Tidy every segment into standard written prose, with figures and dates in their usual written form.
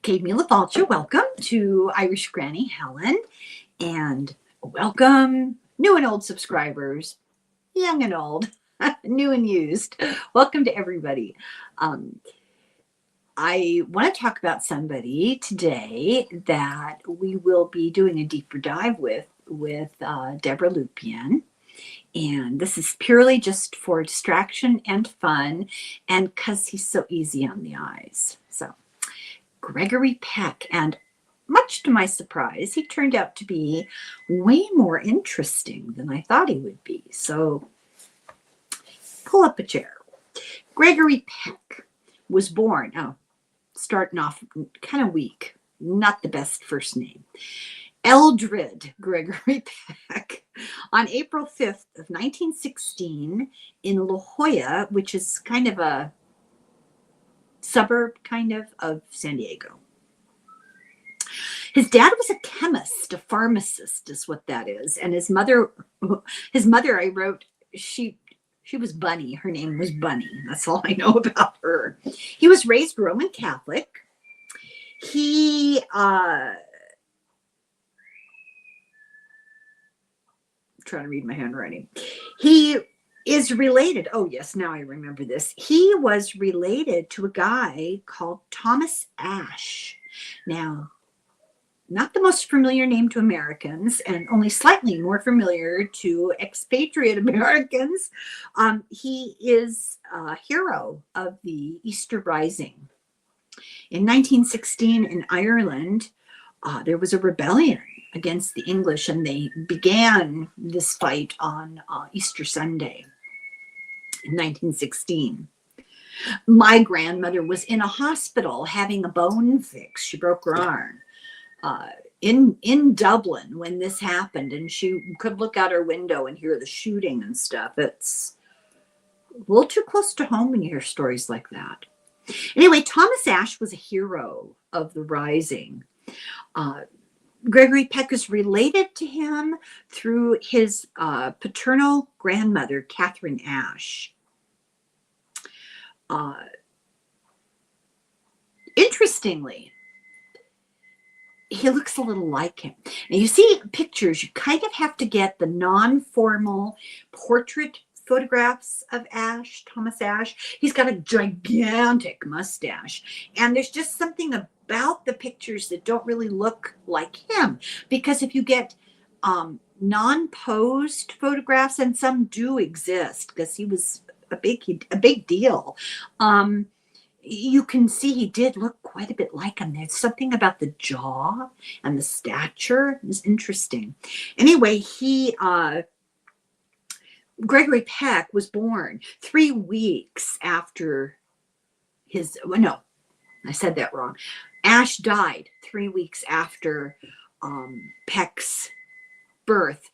Kate LaFalcia, welcome to Irish Granny Helen, and welcome new and old subscribers, young and old, new and used. Welcome to everybody. I want to talk about somebody today that we will be doing a deeper dive with Deborah Lupien. And this is purely just for distraction and fun, and because he's so easy on the eyes. So, Gregory Peck, and much to my surprise, he turned out to be way more interesting than I thought he would be. So, pull up a chair. Gregory Peck was born, starting off kind of weak, not the best first name. Eldred Gregory Peck on April 5th of 1916 in La Jolla, which is kind of a suburb of San Diego. His dad was a chemist, a pharmacist is what that is. And his mother I wrote, she was Bunny. Her name was Bunny. That's all I know about her. He was raised Roman Catholic. He trying to read my handwriting. He is related. Oh, yes, now I remember this. He was related to a guy called Thomas Ashe. Now, not the most familiar name to Americans, and only slightly more familiar to expatriate Americans. He is a hero of the Easter Rising. In 1916 in Ireland, there was a rebellion against the English, and they began this fight on Easter Sunday in 1916. My grandmother was in a hospital having a bone fix. She broke her arm in Dublin when this happened, and she could look out her window and hear the shooting and stuff. It's a little too close to home when you hear stories like that. Anyway, Thomas Ashe was a hero of the Rising. Gregory Peck is related to him through his paternal grandmother, Catherine Ashe. Interestingly, he looks a little like him. Now, you see pictures, you kind of have to get the non-formal portrait photographs of Ashe, Thomas Ashe. He's got a gigantic mustache, and there's just something about the pictures that don't really look like him, because if you get non-posed photographs, and some do exist because he was a big deal, you can see he did look quite a bit like him. There's something about the jaw and the stature is interesting. Anyway, Gregory Peck was born 3 weeks after his, well, no, I said that wrong. Ashe died 3 weeks after Peck's birth.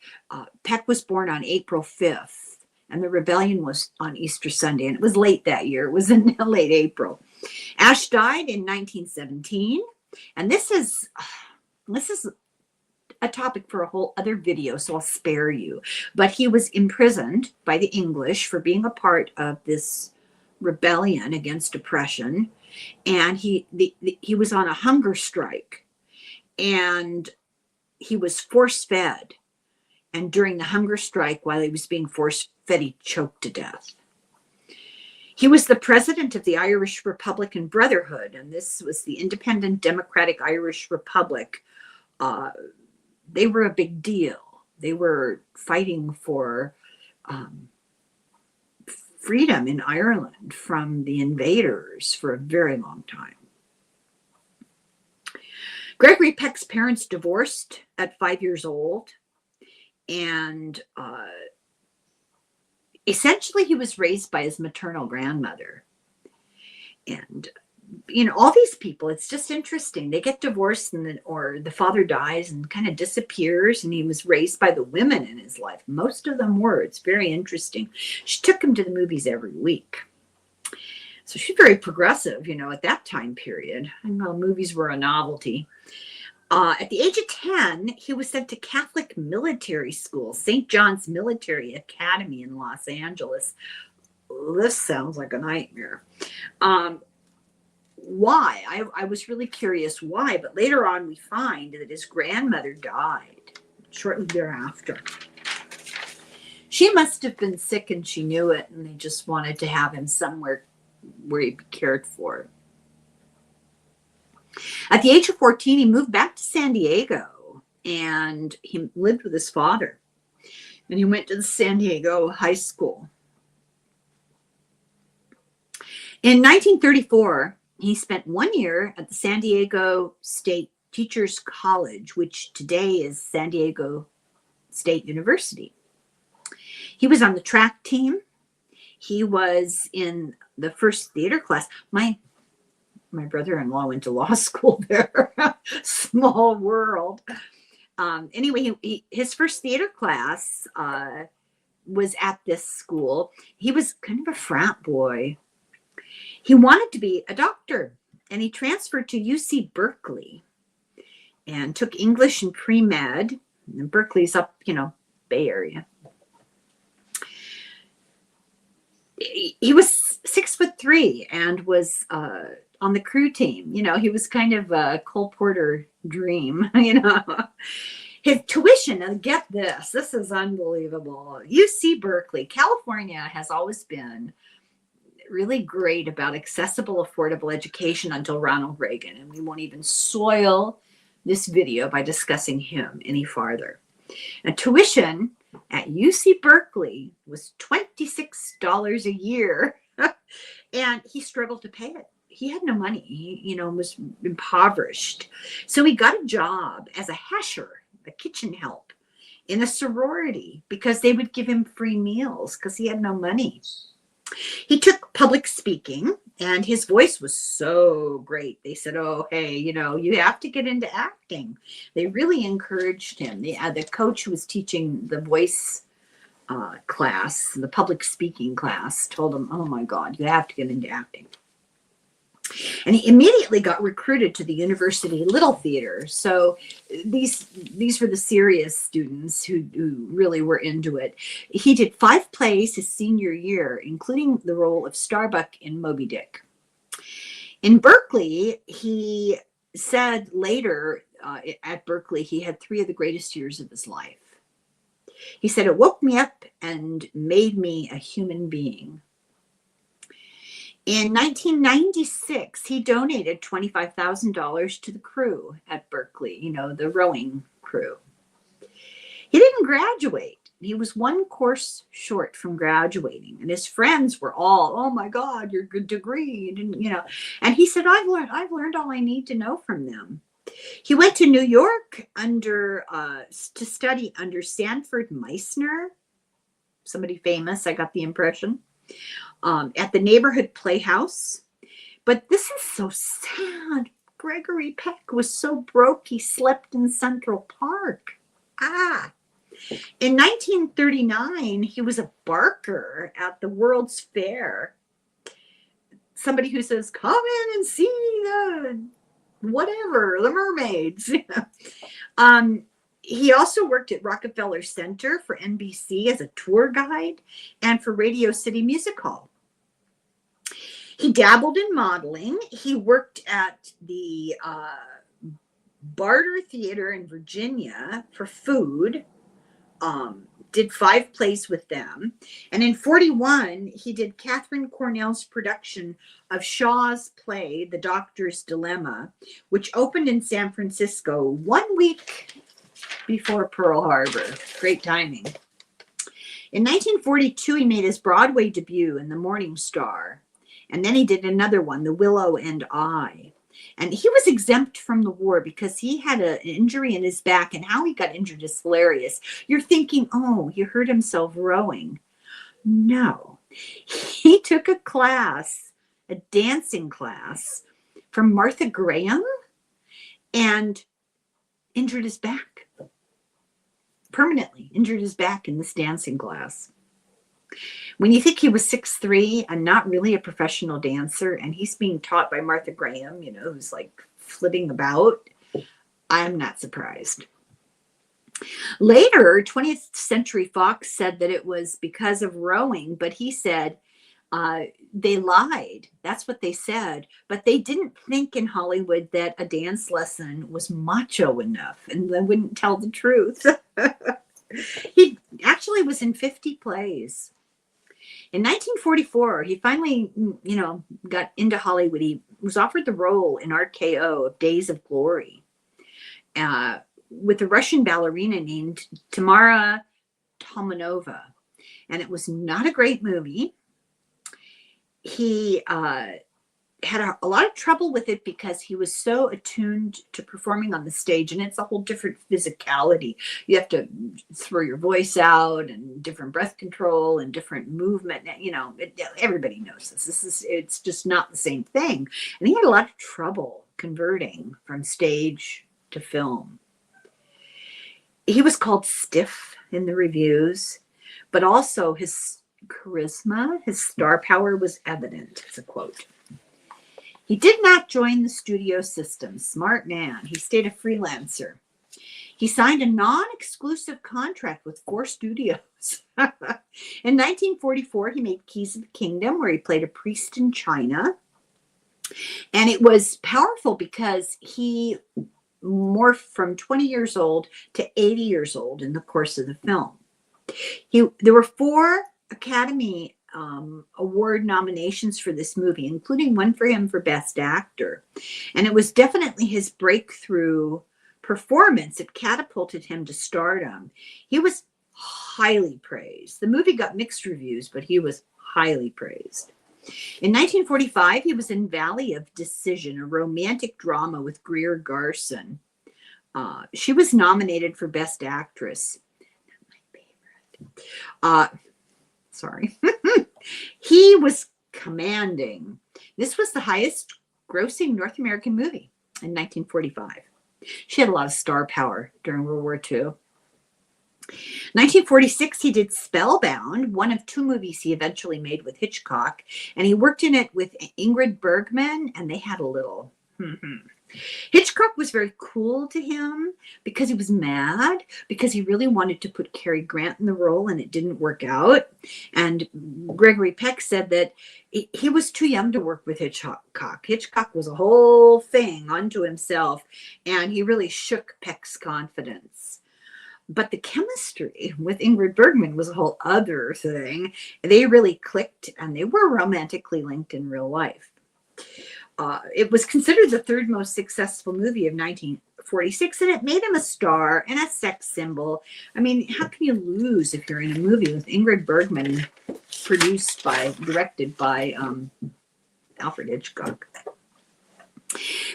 Peck was born on April 5th, and the rebellion was on Easter Sunday, and it was late that year. It was in late April. Ashe died in 1917, and this is a topic for a whole other video, so I'll spare you. But he was imprisoned by the English for being a part of this rebellion against oppression, and he was on a hunger strike, and he was force-fed. And during the hunger strike, while he was being force-fed, he choked to death. He was the president of the Irish Republican Brotherhood, and this was the Independent Democratic Irish Republic. They were a big deal. They were fighting for freedom in Ireland from the invaders for a very long time. Gregory Peck's parents divorced at 5 years old. And essentially, he was raised by his maternal grandmother. And, all these people, it's just interesting. They get divorced or the father dies and kind of disappears. And he was raised by the women in his life. Most of them were. It's very interesting. She took him to the movies every week. So she's very progressive, at that time period. I know movies were a novelty. At the age of 10, he was sent to Catholic military school, St. John's Military Academy in Los Angeles. This sounds like a nightmare. why. I was really curious why, but later on we find that his grandmother died shortly thereafter. She must have been sick and she knew it, and they just wanted to have him somewhere where he'd be cared for. At the age of 14, he moved back to San Diego and he lived with his father. And he went to the San Diego High School. In 1934, he spent 1 year at the San Diego State Teachers College, which today is San Diego State University. He was on the track team. He was in the first theater class. My brother-in-law went to law school there. Small world. Anyway, his first theater class was at this school. He was kind of a frat boy. He wanted to be a doctor, and he transferred to UC Berkeley and took English and pre-med. And Berkeley's up, Bay Area. He was 6'3" and was on the crew team. He was kind of a Cole Porter dream, His tuition, and get this is unbelievable. UC Berkeley, California has always been really great about accessible, affordable education until Ronald Reagan, and we won't even soil this video by discussing him any farther. And tuition at UC Berkeley was $26 a year, and he struggled to pay it. He had no money. He, was impoverished. So he got a job as a hasher, a kitchen help, in a sorority because they would give him free meals because he had no money. He took public speaking, and his voice was so great. They said, oh, hey, you have to get into acting. They really encouraged him. The coach who was teaching the voice class, the public speaking class, told him, oh, my God, you have to get into acting. And he immediately got recruited to the University Little Theater. So these were the serious students who really were into it. He did 5 plays his senior year, including the role of Starbuck in Moby Dick. In Berkeley, he said later at Berkeley, he had 3 of the greatest years of his life. He said, it woke me up and made me a human being. In 1996, he donated $25,000 to the crew at Berkeley, the rowing crew. He didn't graduate. He was 1 course short from graduating, and his friends were all, oh my God, your good degree, And he said, I've learned all I need to know from them. He went to New York to study under Sanford Meisner, somebody famous, I got the impression. At the neighborhood playhouse. But this is so sad. Gregory Peck was so broke he slept in Central Park. In 1939, he was a barker at the World's Fair. Somebody who says, come in and see the mermaids. He also worked at Rockefeller Center for NBC as a tour guide and for Radio City Music Hall. He dabbled in modeling. He worked at the Barter Theater in Virginia for food, did 5 plays with them. And in 1941, he did Catherine Cornell's production of Shaw's play, The Doctor's Dilemma, which opened in San Francisco 1 week before Pearl Harbor. Great timing. In 1942, he made his Broadway debut in The Morning Star. And then he did another one, The Willow and I. And he was exempt from the war because he had an injury in his back, and how he got injured is hilarious. You're thinking, oh, he hurt himself rowing. No. He took a class, a dancing class from Martha Graham, and injured his back. Permanently injured his back in this dancing class. When you think he was 6'3" and not really a professional dancer, and he's being taught by Martha Graham, who's like flitting about, I'm not surprised. Later, 20th Century Fox said that it was because of rowing, but he said They lied. That's what they said. But they didn't think in Hollywood that a dance lesson was macho enough, and they wouldn't tell the truth. He actually was in 50 plays. In 1944, he finally, got into Hollywood. He was offered the role in RKO of Days of Glory with a Russian ballerina named Tamara Tomanova. And it was not a great movie. He had a lot of trouble with it because he was so attuned to performing on the stage, and it's a whole different physicality. You have to throw your voice out, and different breath control and different movement. Everybody knows this. It's just not the same thing. And he had a lot of trouble converting from stage to film. He was called stiff in the reviews, but also his charisma, his star power was evident. It's a quote. He did not join the studio system. Smart man. He stayed a freelancer. He signed a non-exclusive contract with 4 studios. In 1944, he made Keys of the Kingdom, where he played a priest in China. And it was powerful because he morphed from 20 years old to 80 years old in the course of the film. There were 4 Academy Award nominations for this movie, including one for him for Best Actor. And it was definitely his breakthrough performance. It catapulted him to stardom. He was highly praised. The movie got mixed reviews, but he was highly praised. In 1945, he was in Valley of Decision, a romantic drama with Greer Garson. She was nominated for Best Actress. My favorite. Sorry. He was commanding. This was the highest grossing North American movie in 1945. She had a lot of star power during World War II. 1946, he did Spellbound, one of 2 movies he eventually made with Hitchcock, and he worked in it with Ingrid Bergman, and they had a little. Hitchcock was very cool to him because he was mad, because he really wanted to put Cary Grant in the role, and it didn't work out. And Gregory Peck said that he was too young to work with Hitchcock. Hitchcock was a whole thing unto himself, and he really shook Peck's confidence. But the chemistry with Ingrid Bergman was a whole other thing. They really clicked, and they were romantically linked in real life. It was considered the 3rd most successful movie of 1946, and it made him a star and a sex symbol. I mean, how can you lose if you're in a movie with Ingrid Bergman, directed by Alfred Hitchcock?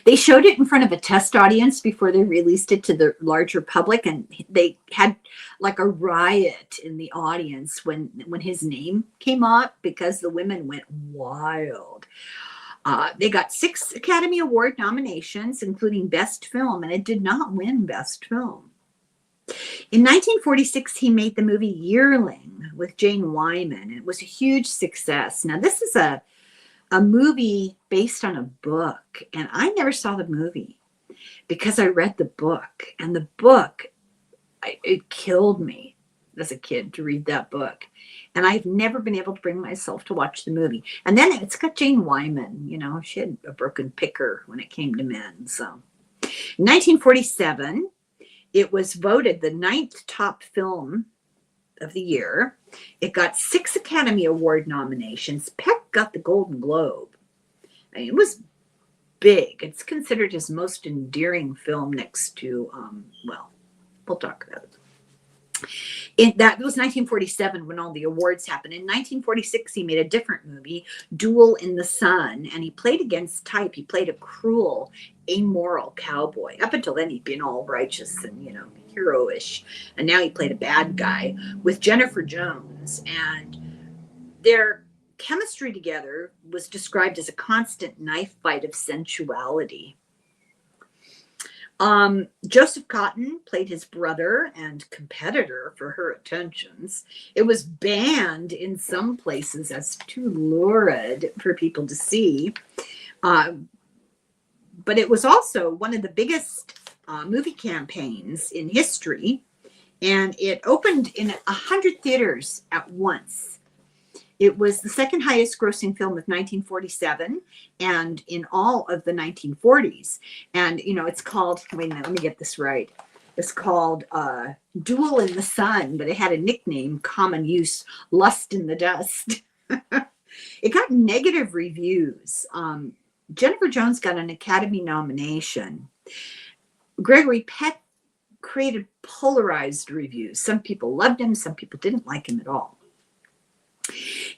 They showed it in front of a test audience before they released it to the larger public, and they had like a riot in the audience when his name came up because the women went wild. They got 6 Academy Award nominations, including Best Film, and it did not win Best Film. In 1946, he made the movie Yearling with Jane Wyman. It was a huge success. Now, this is a movie based on a book, and I never saw the movie because I read the book, and the book, it killed me as a kid to read that book. And I've never been able to bring myself to watch the movie. And then it's got Jane Wyman, she had a broken picker when it came to men. So in 1947, it was voted the 9th top film of the year. It got 6 Academy Award nominations. Peck got the Golden Globe. I mean, it was big. It's considered his most endearing film next to, we'll talk about it. That was 1947 when all the awards happened. In 1946, he made a different movie, Duel in the Sun, and he played against type. He played a cruel, amoral cowboy. Up until then, he'd been all righteous and, hero-ish. And now he played a bad guy with Jennifer Jones. And their chemistry together was described as a constant knife fight of sensuality. Joseph Cotton played his brother and competitor for her attentions. It was banned in some places as too lurid for people to see. But it was also one of the biggest movie campaigns in history. And it opened in 100 theaters at once. It was the second highest grossing film of 1947 and in all of the 1940s. And, you know, it's called, wait a minute, let me get this right. It's called Duel in the Sun, but it had a nickname, common use, Lust in the Dust. It got negative reviews. Jennifer Jones got an Academy nomination. Gregory Peck created polarized reviews. Some people loved him, some people didn't like him at all.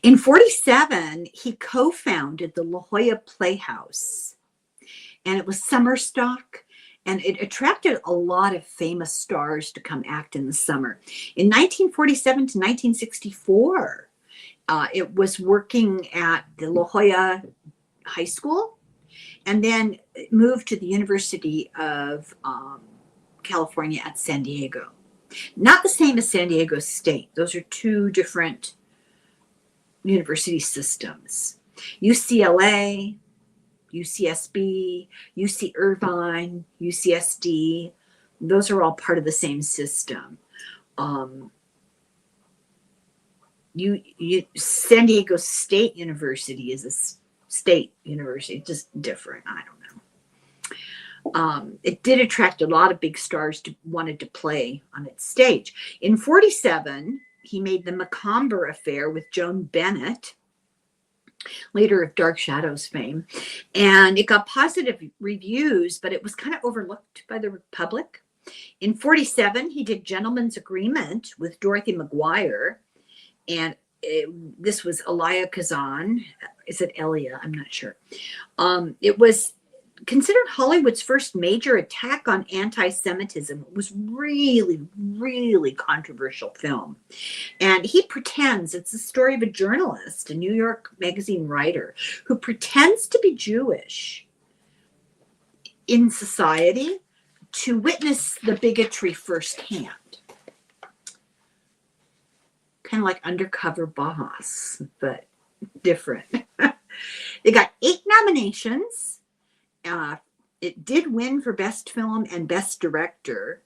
In 47, he co-founded the La Jolla Playhouse, and it was SUBSTACK, and it attracted a lot of famous stars to come act in the summer. In 1947 to 1964, it was working at the La Jolla High School, and then moved to the University of California at San Diego. Not the same as San Diego State. Those are two different university systems. UCLA, UCSB, UC Irvine, UCSD, those are all part of the same system. San Diego State University is a state university, just different. I don't know. It did attract a lot of big stars wanted to play on its stage. In 47, he made The Macomber Affair with Joan Bennett, later of Dark Shadows fame, and it got positive reviews, but it was kind of overlooked by the public. In 47, he did Gentleman's Agreement with Dorothy McGuire, and this was Elia Kazan. Is it Elia? I'm not sure. It was considered Hollywood's first major attack on anti-Semitism. It was really, really controversial film. And he pretends, it's the story of a journalist, a New York Magazine writer, who pretends to be Jewish in society to witness the bigotry firsthand. Kind of like Undercover Boss, but different. They got 8 nominations. It did win for Best Film and Best Director.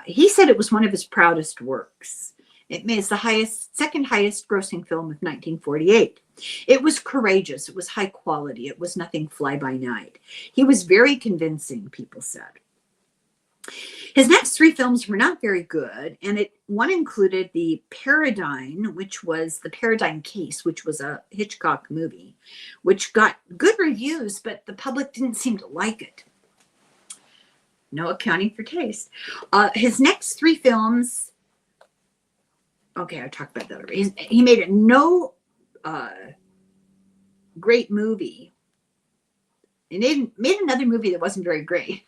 He said it was one of his proudest works. It is the second highest grossing film of 1948. It was courageous. It was high quality. It was nothing fly by night. He was very convincing, people said. His next 3 films were not very good, and one included The Paradigm, which was The Paradigm Case, which was a Hitchcock movie, which got good reviews, but the public didn't seem to like it. No accounting for taste. His next 3 films, okay, I talked about that already. He made no great movie. And they made another movie that wasn't very great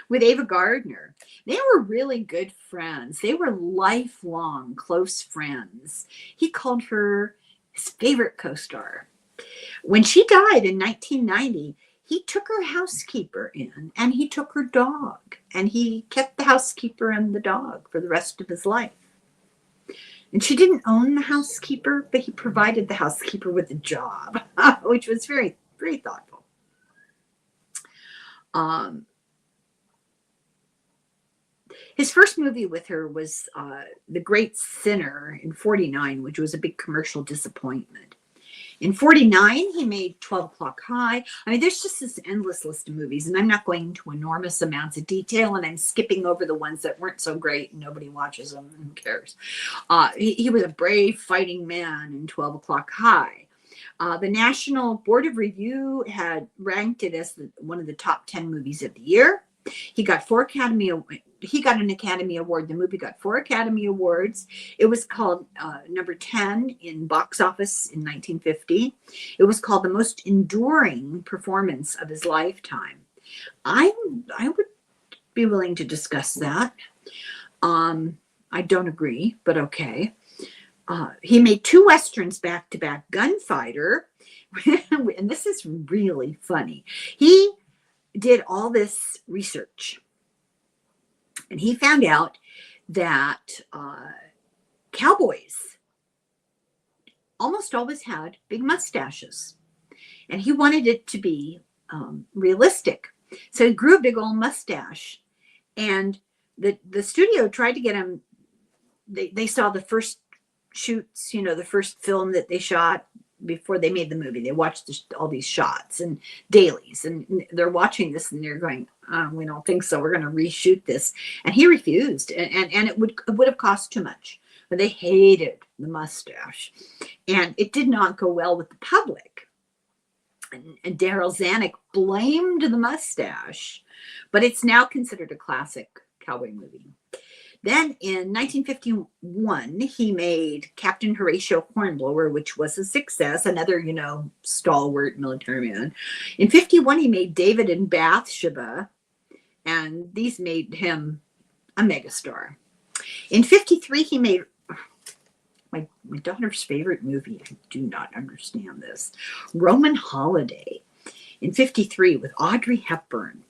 with Ava Gardner. They were really good friends. They were lifelong close friends. He called her his favorite co-star. When she died in 1990, he took her housekeeper in, and he took her dog, and he kept the housekeeper and the dog for the rest of his life. And she didn't own the housekeeper, but he provided the housekeeper with a job, which was very, very thoughtful. His first movie with her was The Great Sinner in 49, which was a big commercial disappointment. In 49, he made 12 O'Clock High. I mean, there's just this endless list of movies, and I'm not going into enormous amounts of detail, and I'm skipping over the ones that weren't so great, and nobody watches them, and who cares? He was a brave fighting man in 12 O'Clock High. The National Board of Review had ranked it as one of the top 10 movies of the year. He got an Academy Award. The movie got 4 Academy Awards. It was called number 10 in box office in 1950. It was called the most enduring performance of his lifetime. I would be willing to discuss that. I don't agree, but okay. He made 2 Westerns back-to-back, Gunfighter, and this is really funny. He did all this research, and he found out that cowboys almost always had big mustaches, and he wanted it to be realistic. So he grew a big old mustache, and the studio tried to get him. They saw the first shoots, you know, the first film that they shot before they made the movie. They watched all these shots and dailies, and they're watching this and they're going, we don't think so. We're going to reshoot this. And he refused, and it would have cost too much. But they hated the mustache, and it did not go well with the public. And Daryl Zanuck blamed the mustache, but it's now considered a classic cowboy movie. Then in 1951, he made Captain Horatio Hornblower, which was a success, another, you know, stalwart military man. In 51, he made David and Bathsheba, and these made him a megastar. In 53, he made my daughter's favorite movie. I do not understand this. Roman Holiday in 53 with Audrey Hepburn.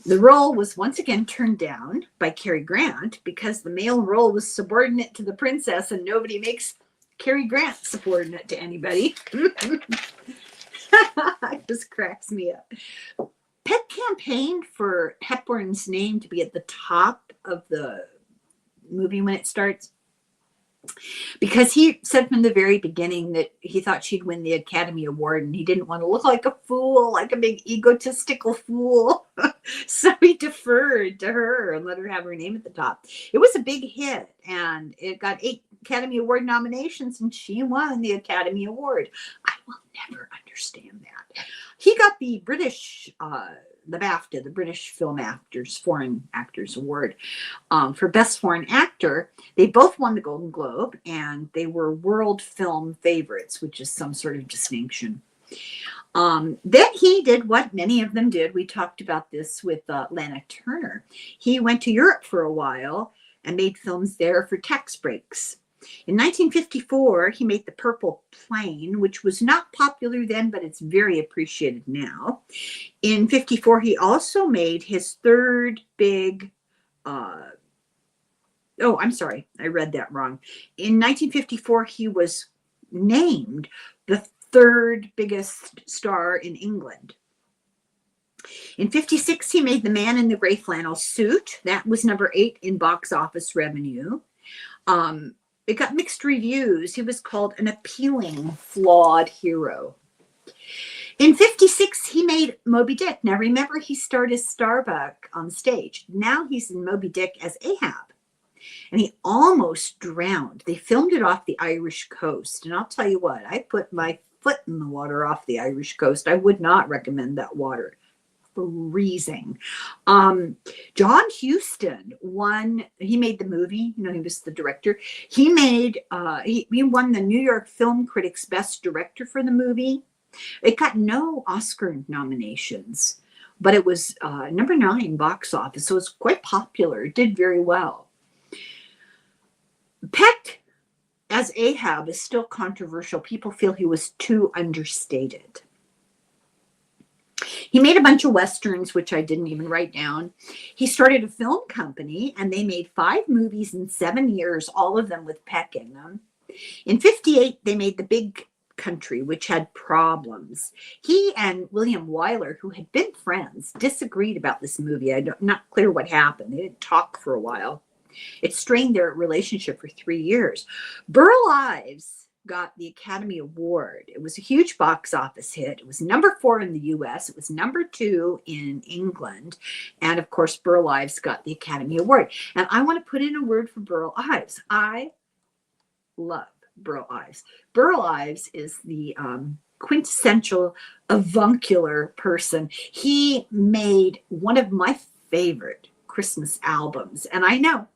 The role was once again turned down by Cary Grant because the male role was subordinate to the princess, and nobody makes Cary Grant subordinate to anybody. It just cracks me up. Peck campaigned for Hepburn's name to be at the top of the movie when it starts, because he said from the very beginning that he thought she'd win the Academy Award, and he didn't want to look like a fool, like a big egotistical fool. So he deferred to her and let her have her name at the top. It was a big hit, and it got 8 Academy Award nominations, and she won the Academy Award. I will never understand that. He got the British, the BAFTA, the British Film Actors, Foreign Actors Award, for Best Foreign Actor. They both won the Golden Globe, and they were world film favorites, which is some sort of distinction. Then he did what many of them did. We talked about this with Lana Turner. He went to Europe for a while and made films there for tax breaks. In 1954, he made The Purple Plane, which was not popular then, but it's very appreciated now. In 54, he also made his third big, I'm sorry, I read that wrong. In 1954, he was named the third biggest star in England. In 56, he made The Man in the Gray Flannel Suit. That was number 8 in box office revenue. It got mixed reviews. He was called an appealing, flawed hero. In 56, he made Moby Dick. Now, remember, he starred as Starbuck on stage. Now he's in Moby Dick as Ahab. And he almost drowned. They filmed it off the Irish coast. And I'll tell you what, I put my foot in the water off the Irish coast. I would not recommend that water. Freezing. John Huston won. He made the movie. You know, he was the director. He made. He won the New York Film Critics Best Director for the movie. It got no Oscar nominations, but it was number 9 box office, so it's quite popular. It did very well. Peck as Ahab is still controversial. People feel he was too understated. He made a bunch of Westerns, which I didn't even write down. He started a film company, and they made 5 movies in 7 years, all of them with Peck in them. In 58, they made The Big Country, which had problems. He and William Wyler, who had been friends, disagreed about this movie. I'm not clear what happened. They didn't talk for a while. It strained their relationship for 3 years. Burl Ives got the Academy Award. It was a huge box office hit. It was number 4 in the US. It was number 2 in England. And of course, Burl Ives got the Academy Award. And I want to put in a word for Burl Ives. I love Burl Ives. Burl Ives is the quintessential avuncular person. He made one of my favorite Christmas albums. And I know.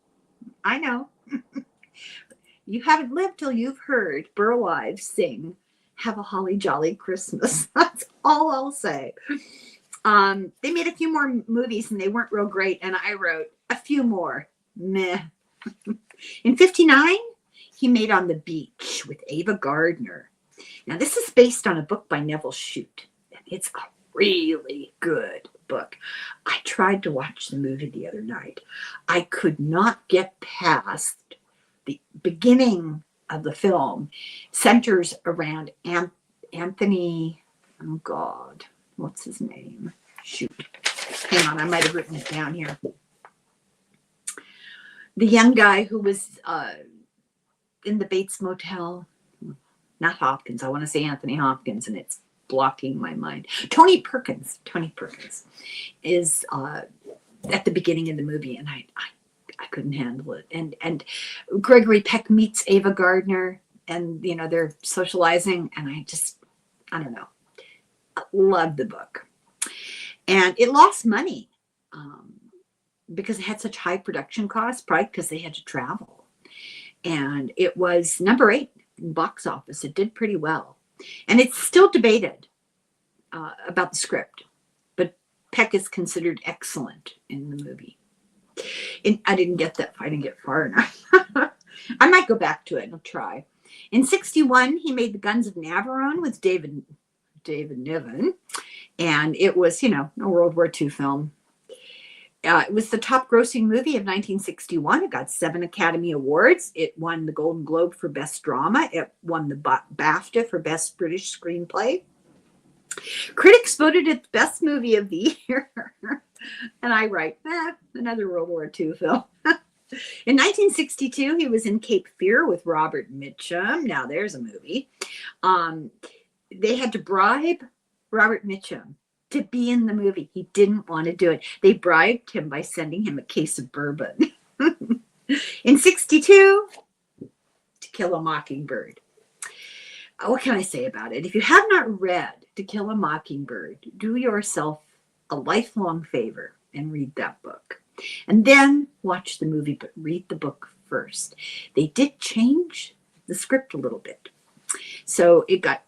You haven't lived till you've heard Burl Ives sing Have a Holly Jolly Christmas. That's all I'll say. They made a few more movies and they weren't real great. And I wrote a few more. Meh. In 59, he made On the Beach with Ava Gardner. Now, this is based on a book by Neville Shute. And it's a really good book. I tried to watch the movie the other night. I could not get past the beginning of the film. Centers around Anthony, oh God, what's his name? Shoot. Hang on, I might have written it down here. The young guy who was in the Bates Motel. Not Hopkins. I want to say Anthony Hopkins, and it's blocking my mind. Tony Perkins. Tony Perkins is at the beginning of the movie, and I couldn't handle it. And Gregory Peck meets Ava Gardner, and they're socializing, and I don't know. I loved the book, and it lost money because it had such high production costs, probably because they had to travel. And it was number 8 in box office. It did pretty well, and it's still debated about the script, but Peck is considered excellent in the movie. And I didn't get far enough. I might go back to it and try. In 1961, he made The Guns of Navarone with David Niven, and it was, a World War II film. It was the top grossing movie of 1961. It got 7 Academy Awards. It won the Golden Globe for Best Drama. It won the BAFTA for Best British Screenplay. Critics voted it the best movie of the year. And I write, another World War II film. In 1962, he was in Cape Fear with Robert Mitchum. Now there's a movie. They had to bribe Robert Mitchum to be in the movie. He didn't want to do it. They bribed him by sending him a case of bourbon. In 1962, To Kill a Mockingbird. What can I say about it? If you have not read To Kill a Mockingbird, do yourself a lifelong favor and read that book. And then watch the movie, but read the book first. They did change the script a little bit. So it got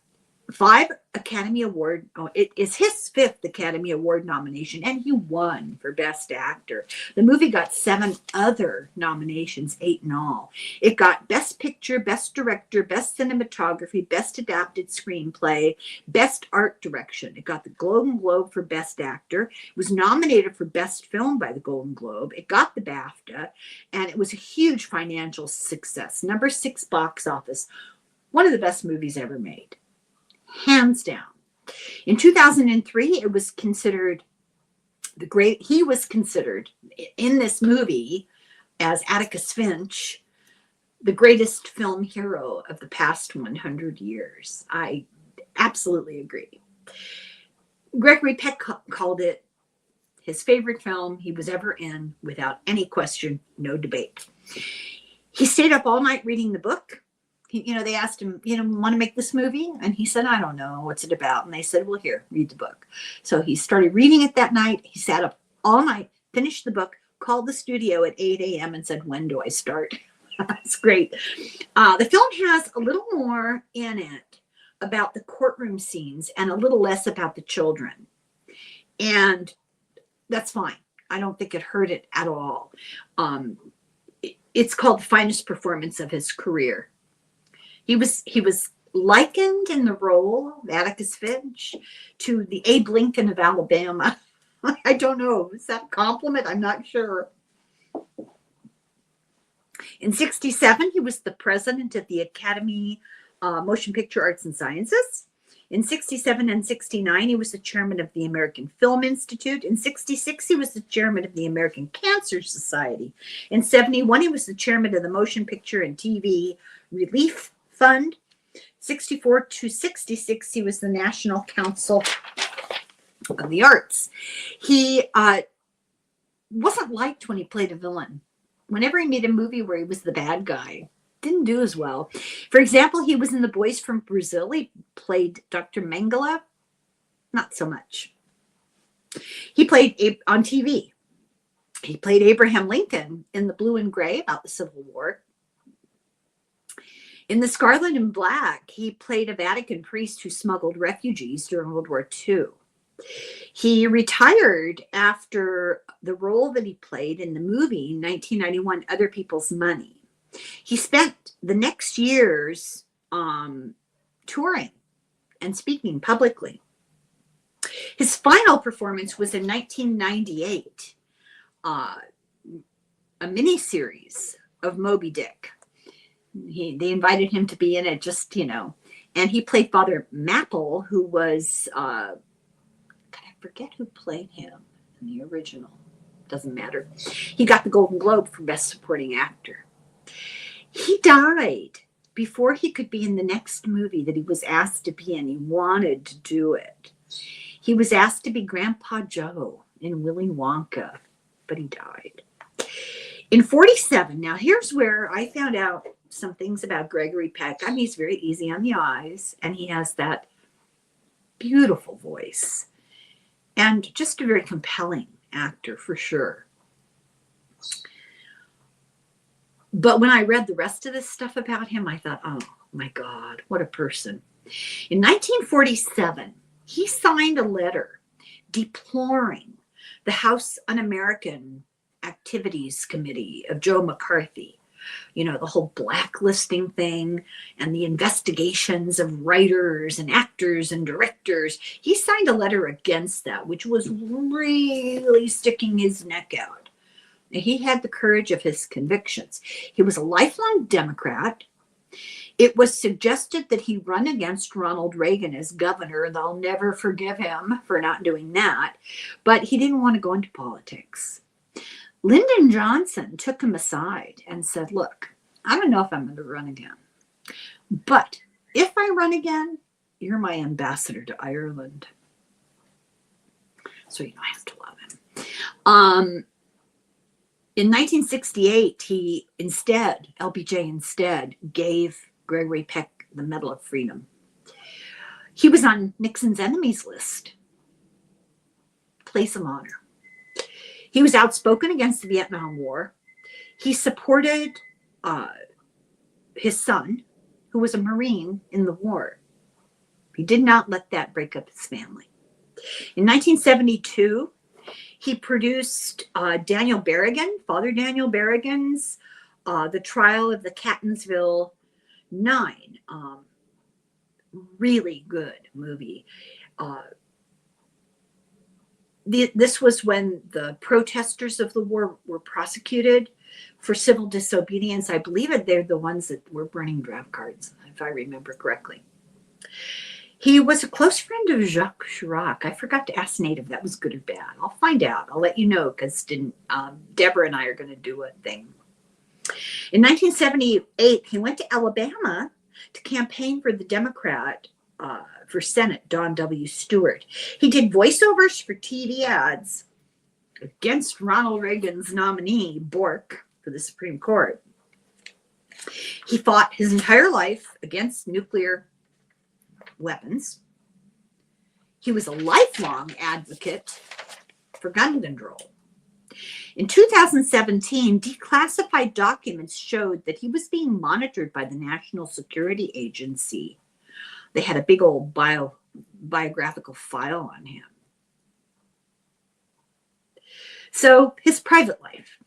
5 Academy Award. It is his 5th Academy Award nomination, and he won for Best Actor. The movie got 7 other nominations, 8 in all. It got Best Picture, Best Director, Best Cinematography, Best Adapted Screenplay, Best Art Direction. It got the Golden Globe for Best Actor. It was nominated for Best Film by the Golden Globe. It got the BAFTA, and it was a huge financial success. Number 6 box office. One of the best movies ever made. Hands down. In 2003, it was considered he was considered in this movie as Atticus Finch, the greatest film hero of the past 100 years. I absolutely agree. Gregory Peck called it his favorite film he was ever in, without any question, no debate. He stayed up all night reading the book. They asked him, want to make this movie? And he said, I don't know. What's it about? And they said, well, here, read the book. So he started reading it that night. He sat up all night, finished the book, called the studio at 8 a.m. and said, when do I start? That's great. The film has a little more in it about the courtroom scenes and a little less about the children. And that's fine. I don't think it hurt it at all. It's called the finest performance of his career. He was likened in the role of Atticus Finch to the Abe Lincoln of Alabama. I don't know. Is that a compliment? I'm not sure. In 1967, he was the president of the Academy Motion Picture Arts and Sciences. In 1967 and 1969, he was the chairman of the American Film Institute. In 1966, he was the chairman of the American Cancer Society. In 1971, he was the chairman of the Motion Picture and TV Relief Fund. 64 to 66, he was the National Council of the Arts. He wasn't liked when he played a villain. Whenever he made a movie where he was the bad guy, didn't do as well. For example, he was in The Boys from Brazil. He played Dr. Mengele. Not so much. He played on TV. He played Abraham Lincoln in The Blue and Gray about the Civil War. In The Scarlet and Black, he played a Vatican priest who smuggled refugees during World War II. He retired after the role that he played in the movie in 1991, Other People's Money. He spent the next years touring and speaking publicly. His final performance was in 1998, a miniseries of Moby Dick. They invited him to be in it, and he played Father Mapple, who was, I forget who played him in the original. Doesn't matter. He got the Golden Globe for Best Supporting Actor. He died before he could be in the next movie that he was asked to be in, he wanted to do it. He was asked to be Grandpa Joe in Willy Wonka, but he died. In 1947, now here's where I found out some things about Gregory Peck. I mean, he's very easy on the eyes, and he has that beautiful voice, and just a very compelling actor for sure. But when I read the rest of this stuff about him, I thought, oh my God, what a person. In 1947, he signed a letter deploring the House Un-American Activities Committee of Joe McCarthy. You know, the whole blacklisting thing and the investigations of writers and actors and directors. He signed a letter against that, which was really sticking his neck out. He had the courage of his convictions. He was a lifelong Democrat. It was suggested that he run against Ronald Reagan as governor, and they'll never forgive him for not doing that. But he didn't want to go into politics. Lyndon Johnson took him aside and said, look, I don't know if I'm going to run again, but if I run again, you're my ambassador to Ireland. So, you know, I have to love him. In 1968, he LBJ instead gave Gregory Peck the Medal of Freedom. He was on Nixon's enemies list. Place of honor. He was outspoken against the Vietnam War. He supported his son, who was a Marine in the war. He did not let that break up his family. In 1972, he produced Daniel Berrigan, Father Daniel Berrigan's The Trial of the Catonsville Nine. Really good movie. This was when the protesters of the war were prosecuted for civil disobedience. I believe they're the ones that were burning draft cards, if I remember correctly. He was a close friend of Jacques Chirac. I forgot to ask Nate if that was good or bad. I'll find out. I'll let you know, because Deborah and I are going to do a thing. In 1978, he went to Alabama to campaign for the Democrat for Senate, Don W. Stewart. He did voiceovers for TV ads against Ronald Reagan's nominee, Bork, for the Supreme Court. He fought his entire life against nuclear weapons. He was a lifelong advocate for gun control. In 2017, declassified documents showed that he was being monitored by the National Security Agency. They had a big old biographical file on him. So his private life.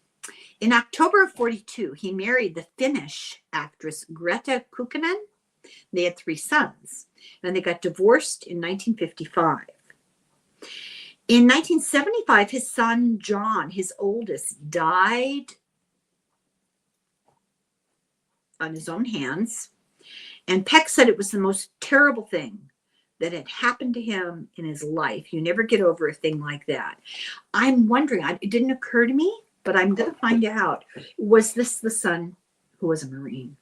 In October of 1942, he married the Finnish actress Greta Kukkonen. They had 3 sons, and they got divorced in 1955. In 1975, his son, John, his oldest, died on his own hands. And Peck said it was the most terrible thing that had happened to him in his life. You never get over a thing like that. I'm wondering, it didn't occur to me, but I'm going to find out. Was this the son who was a Marine?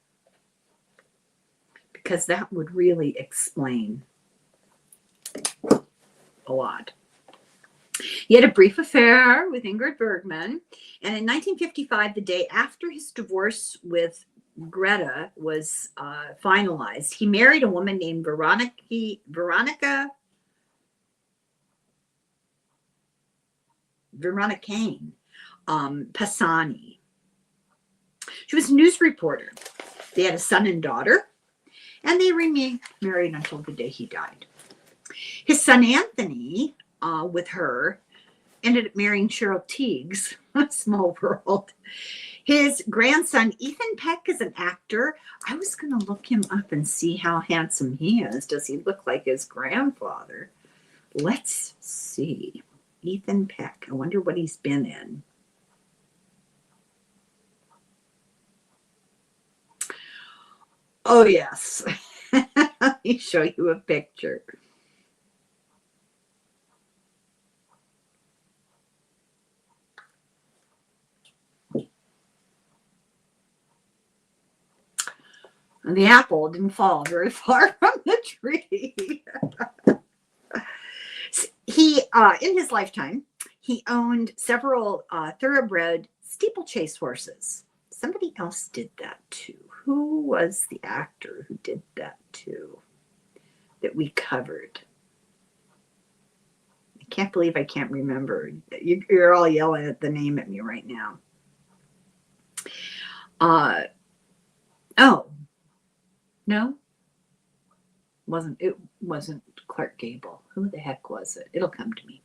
Because that would really explain a lot. He had a brief affair with Ingrid Bergman, and in 1955, the day after his divorce with Greta was finalized, he married a woman named Veronica Kane Passani. She was a news reporter. They had a son and daughter, and they remained married until the day he died. His son Anthony, with her, ended up marrying Cheryl Tiegs. Small world. His grandson Ethan Peck is an actor. I was going to look him up and see how handsome he is. Does he look like his grandfather? Let's see. Ethan Peck. I wonder what he's been in. Oh, yes. Let me show you a picture. And the apple didn't fall very far from the tree. He, in his lifetime, he owned several thoroughbred steeplechase horses. Somebody else did that too. Who was the actor who did that too that we covered? I can't believe I can't remember. You're all yelling at the name at me right now. Oh, no, it wasn't Clark Gable. Who the heck was it? It'll come to me.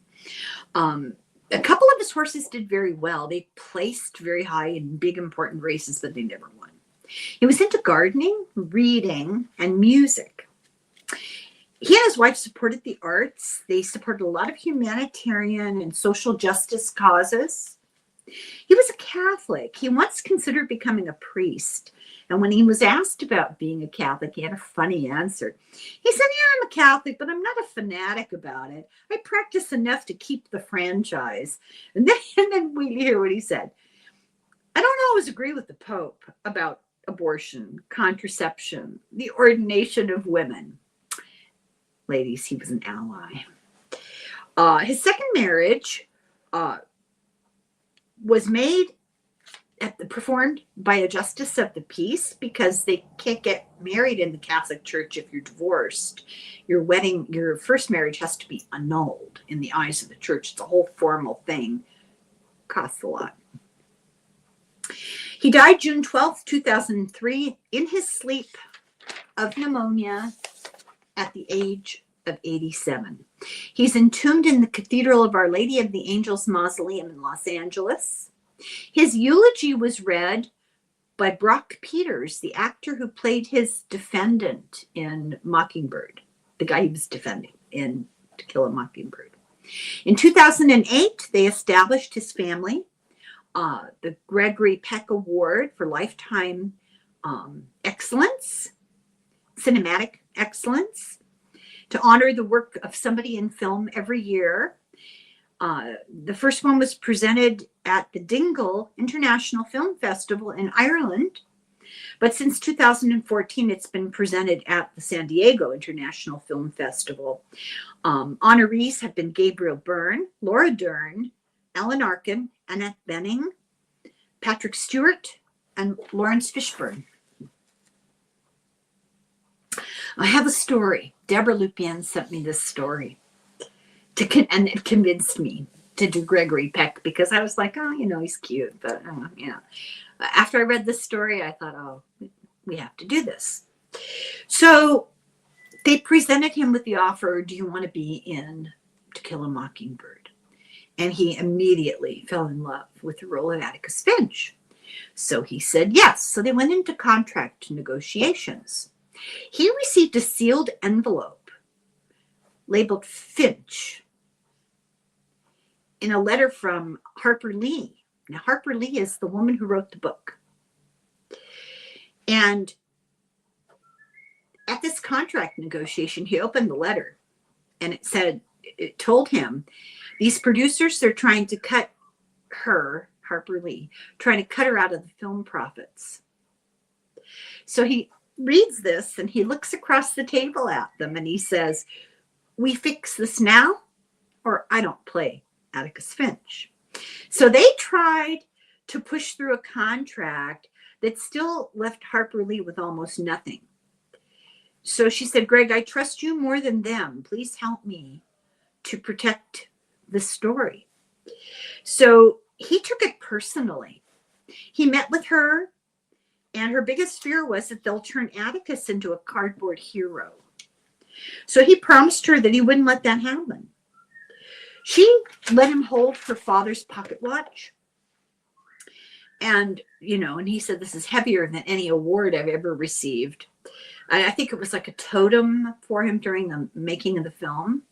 A couple of his horses did very well. They placed very high in big, important races, but they never won. He was into gardening, reading, and music. He and his wife supported the arts. They supported a lot of humanitarian and social justice causes. He was a Catholic. He once considered becoming a priest. And when he was asked about being a Catholic, he had a funny answer. He said, yeah, I'm a Catholic, but I'm not a fanatic about it. I practice enough to keep the franchise. And then we hear what he said. I don't always agree with the Pope about abortion, contraception, the ordination of women. Ladies, he was an ally. His second marriage was performed by a justice of the peace, because they can't get married in the Catholic Church if you're divorced. Your first marriage has to be annulled in the eyes of the church. It's a whole formal thing. Costs a lot. He died June 12th, 2003, in his sleep of pneumonia at the age of 87. He's entombed in the Cathedral of Our Lady of the Angels Mausoleum in Los Angeles. His eulogy was read by Brock Peters, the actor who played his defendant in Mockingbird, the guy he was defending in To Kill a Mockingbird. In 2008, they established his family the Gregory Peck Award for Lifetime Excellence, Cinematic Excellence, to honor the work of somebody in film every year. The first one was presented at the Dingle International Film Festival in Ireland, but since 2014, it's been presented at the San Diego International Film Festival. Honorees have been Gabriel Byrne, Laura Dern, Alan Arkin, Annette Bening, Patrick Stewart, and Lawrence Fishburne. I have a story. Deborah Lupien sent me this story, and it convinced me to do Gregory Peck, because I was like, oh, he's cute. But, after I read this story, I thought, oh, we have to do this. So they presented him with the offer, do you want to be in To Kill a Mockingbird? And he immediately fell in love with the role of Atticus Finch. So he said yes. So they went into contract negotiations. He received a sealed envelope labeled Finch in a letter from Harper Lee. Now, Harper Lee is the woman who wrote the book. And at this contract negotiation, he opened the letter, and it told him, these producers, they're trying to cut her, Harper Lee, trying to cut her out of the film profits. So he reads this and he looks across the table at them and he says, we fix this now or I don't play Atticus Finch. So they tried to push through a contract that still left Harper Lee with almost nothing. So she said, Greg, I trust you more than them. Please help me to protect the story. So he took it personally. He met with her, and her biggest fear was that they'll turn Atticus into a cardboard hero. So he promised her that he wouldn't let that happen. She let him hold her father's pocket watch. And, and he said, this is heavier than any award I've ever received. I think it was like a totem for him during the making of the film.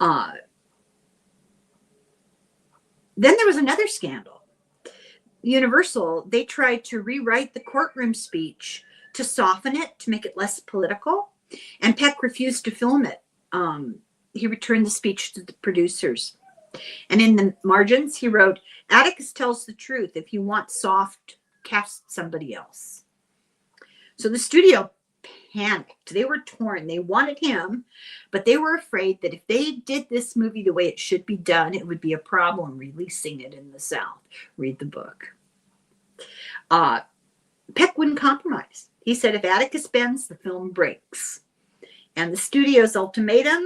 Then there was another scandal. Universal, they tried to rewrite the courtroom speech to soften it, to make it less political. And Peck refused to film it. He returned the speech to the producers. And in the margins, he wrote, Atticus tells the truth. If you want soft, cast somebody else. So the studio panicked. They were torn. They wanted him, but they were afraid that if they did this movie the way it should be done, it would be a problem releasing it in the South. Read the book. Peck wouldn't compromise. He said, if Atticus bends, the film breaks. And the studio's ultimatum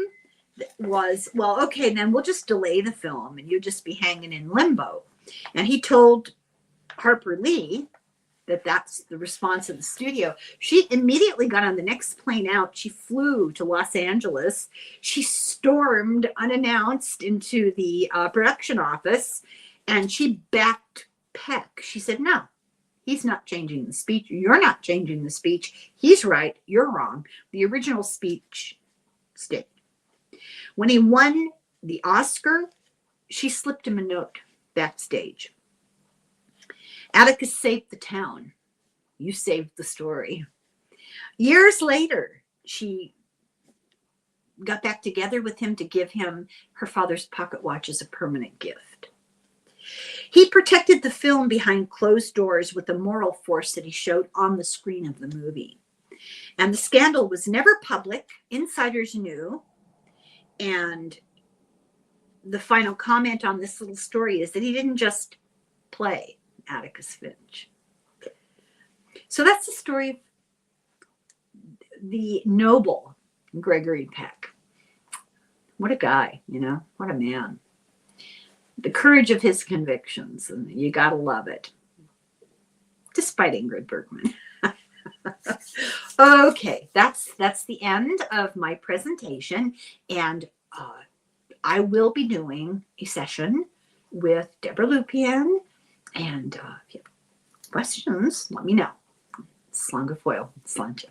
was, well, okay, then we'll just delay the film and you'll just be hanging in limbo. And he told Harper Lee that that's the response of the studio. She immediately got on the next plane out. She flew to Los Angeles. She stormed unannounced into the production office and she backed Peck. She said, no, he's not changing the speech. You're not changing the speech. He's right. You're wrong. The original speech stayed. When he won the Oscar, she slipped him a note backstage. Atticus saved the town. You saved the story. Years later, she got back together with him to give him her father's pocket watch as a permanent gift. He protected the film behind closed doors with the moral force that he showed on the screen of the movie. And the scandal was never public. Insiders knew. And the final comment on this little story is that he didn't just play Atticus Finch. So that's the story of the noble Gregory Peck. What a guy, you know, what a man. The courage of his convictions, and you gotta love it. Despite Ingrid Bergman. Okay, that's the end of my presentation, and I will be doing a session with Deborah Lupien, and if you have questions, let me know. Slanga foil, slanja.